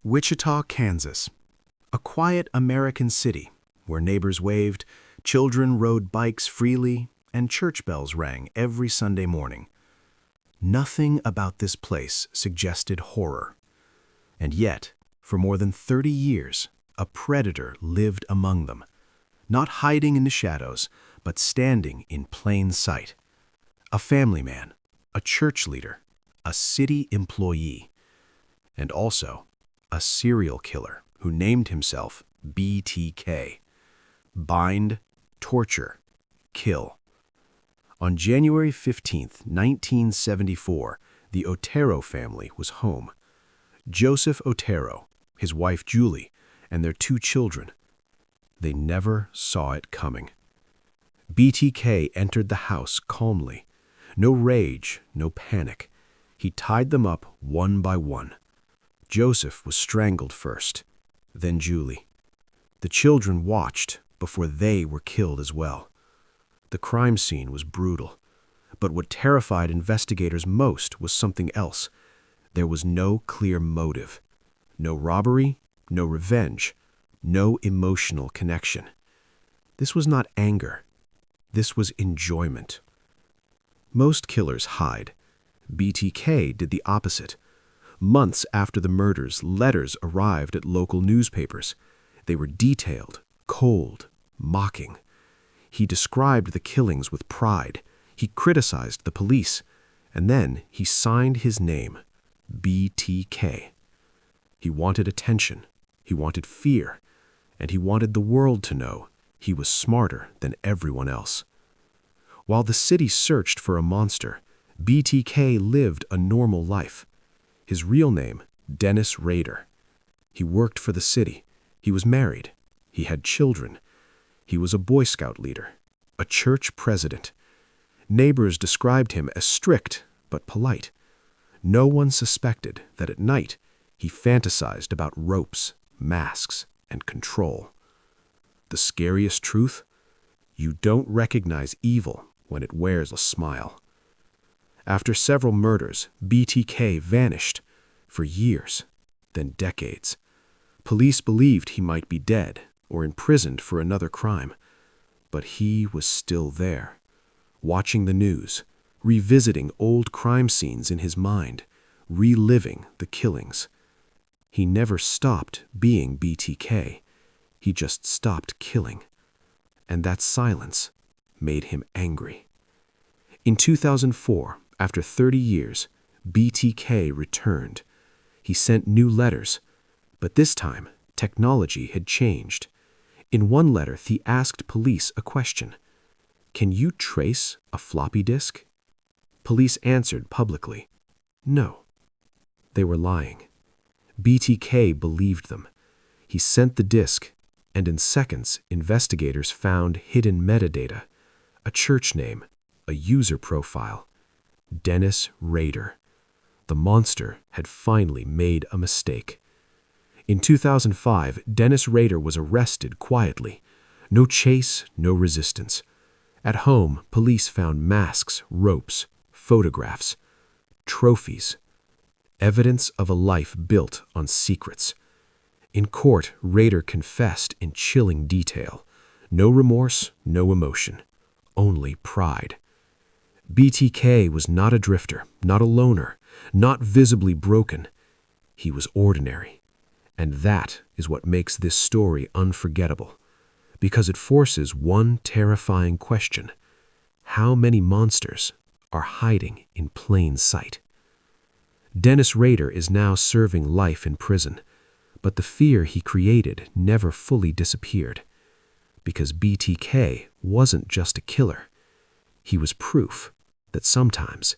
Wichita, Kansas. A quiet American city where neighbors waved, children rode bikes freely, and church bells rang every Sunday morning. Nothing about this place suggested horror. And yet, for more than 30 years, a predator lived among them, not hiding in the shadows, but standing in plain sight. A family man, a church leader, a city employee, and also a serial killer who named himself BTK. Bind, torture, kill. On January 15, 1974, the Otero family was home. Joseph Otero, his wife Julie, and their 2 children. They never saw it coming. BTK entered the house calmly. No rage, no panic. He tied them up one by one. Joseph was strangled first, then Julie. The children watched before they were killed as well. The crime scene was brutal, but what terrified investigators most was something else. There was no clear motive. No robbery, no revenge, no emotional connection. This was not anger. This was enjoyment. Most killers hide. BTK did the opposite. Months after the murders, letters arrived at local newspapers. They were detailed, cold, mocking. He described the killings with pride. He criticized the police. And then he signed his name, BTK. He wanted attention. He wanted fear. And he wanted the world to know he was smarter than everyone else. While the city searched for a monster, BTK lived a normal life. His real name, Dennis Rader. He worked for the city. He was married. He had children. He was a Boy Scout leader, a church president. Neighbors described him as strict but polite. No one suspected that at night he fantasized about ropes, masks, and control. The scariest truth? You don't recognize evil when it wears a smile. After several murders, BTK vanished for years, then decades. Police believed he might be dead or imprisoned for another crime, but he was still there, watching the news, revisiting old crime scenes in his mind, reliving the killings. He never stopped being BTK. He just stopped killing. And that silence made him angry. In 2004, after 30 years, BTK returned. He sent new letters, but this time, technology had changed. In one letter, he asked police a question. Can you trace a floppy disk? Police answered publicly, no. They were lying. BTK believed them. He sent the disk, and in seconds, investigators found hidden metadata, a church name, a user profile, Dennis Rader. The monster had finally made a mistake. In 2005, Dennis Rader was arrested quietly. No chase, no resistance. At home, police found masks, ropes, photographs, trophies, evidence of a life built on secrets. In court, Rader confessed in chilling detail. No remorse, no emotion, only pride. BTK was not a drifter, not a loner, not visibly broken. He was ordinary. And that is what makes this story unforgettable, because it forces one terrifying question. How many monsters are hiding in plain sight? Dennis Rader is now serving life in prison, but the fear he created never fully disappeared, because BTK wasn't just a killer. He was proof that sometimes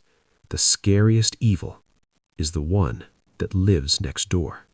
the scariest evil is the one that lives next door.